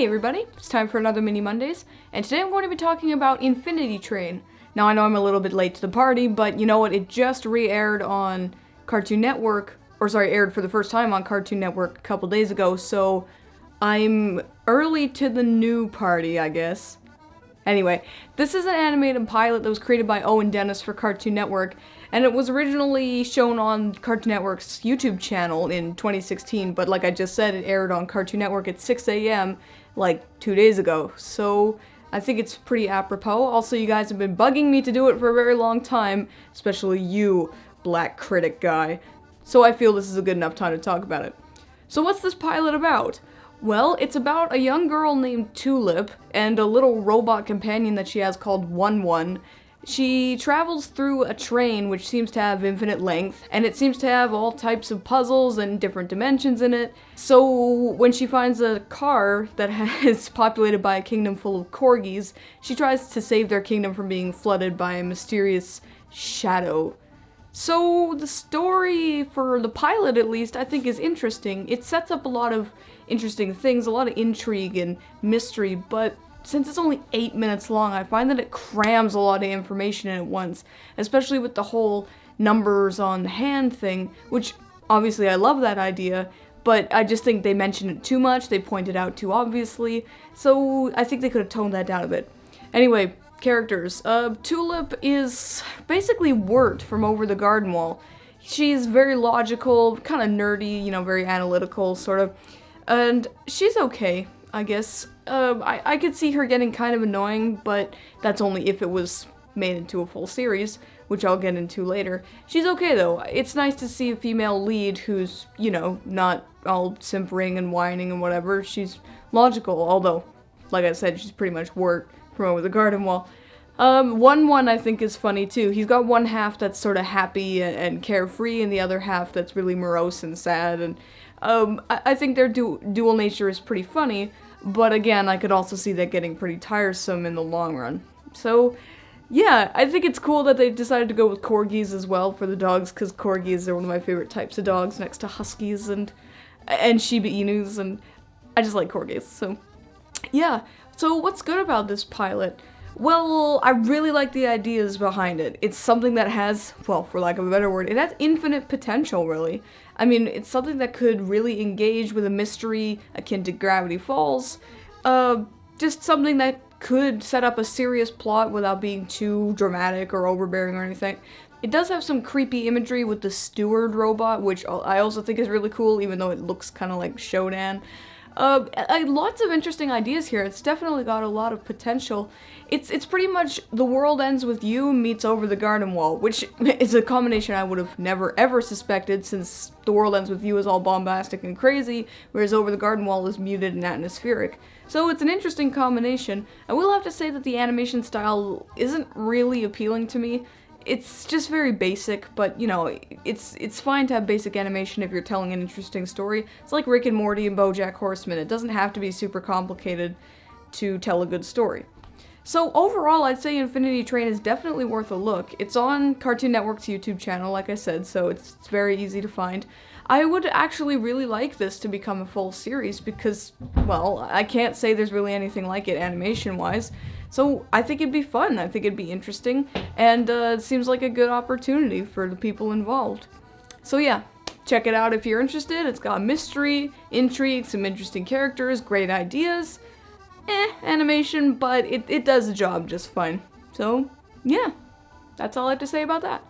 Hey everybody, it's time for another Mini Mondays, and today I'm going to be talking about Infinity Train. Now I know I'm a little bit late to the party, but you know what, it just re-aired on Cartoon Network, aired for the first time on Cartoon Network a couple days ago, so I'm early to the new party, I guess. Anyway, this is an animated pilot that was created by Owen Dennis for Cartoon Network, and it was originally shown on Cartoon Network's YouTube channel in 2016, but like I just said, it aired on Cartoon Network at 6 a.m. like 2 days ago, so I think it's pretty apropos. Also, you guys have been bugging me to do it for a very long time, especially you, Black Critic guy, so I feel this is a good enough time to talk about it. So what's this pilot about? Well, it's about a young girl named Tulip and a little robot companion that she has called One. She travels through a train which seems to have infinite length, and it seems to have all types of puzzles and different dimensions in it. So when she finds a car that is populated by a kingdom full of corgis, she tries to save their kingdom from being flooded by a mysterious shadow. So the story, for the pilot at least, I think is interesting. It sets up a lot of interesting things, a lot of intrigue and mystery, but since it's only 8 minutes long, I find that it crams a lot of information in at once, especially with the whole numbers on the hand thing, which obviously I love that idea, but I just think they mention it too much, they point it out too obviously, so I think they could have toned that down a bit. Anyway, characters. Tulip is basically Wirt from Over the Garden Wall. She's very logical, kind of nerdy, very analytical, sort of, and she's okay, I guess. I could see her getting kind of annoying, but that's only if it was made into a full series, which I'll get into later. She's okay though. It's nice to see a female lead who's, not all simpering and whining and whatever. She's logical, although, like I said, she's pretty much Wirt from Over the Garden Wall. One I think is funny too. He's got one half that's sort of happy and carefree, and the other half that's really morose and sad, and I think their dual nature is pretty funny, but again, I could also see that getting pretty tiresome in the long run. So, yeah, I think it's cool that they decided to go with corgis as well for the dogs, because corgis are one of my favorite types of dogs, next to huskies and Shiba Inus, and I just like corgis, so yeah. So what's good about this pilot? Well, I really like the ideas behind it. It's something that has, well, for lack of a better word, it has infinite potential, really. I mean, it's something that could really engage with a mystery akin to Gravity Falls. Just something that could set up a serious plot without being too dramatic or overbearing or anything. It does have some creepy imagery with the steward robot, which I also think is really cool, even though it looks kind of like Shodan. Lots of interesting ideas here. It's definitely got a lot of potential. It's pretty much The World Ends With You meets Over the Garden Wall, which is a combination I would have never ever suspected, since The World Ends With You is all bombastic and crazy, whereas Over the Garden Wall is muted and atmospheric. So it's an interesting combination. I will have to say that the animation style isn't really appealing to me. It's just very basic, but, it's fine to have basic animation if you're telling an interesting story. It's like Rick and Morty and BoJack Horseman. It doesn't have to be super complicated to tell a good story. So overall, I'd say Infinity Train is definitely worth a look. It's on Cartoon Network's YouTube channel, like I said, so it's very easy to find. I would actually really like this to become a full series because, well, I can't say there's really anything like it animation-wise. So I think it'd be fun, I think it'd be interesting, and it seems like a good opportunity for the people involved. So yeah, check it out if you're interested. It's got mystery, intrigue, some interesting characters, great ideas. Animation, but it does the job just fine. So yeah, that's all I have to say about that.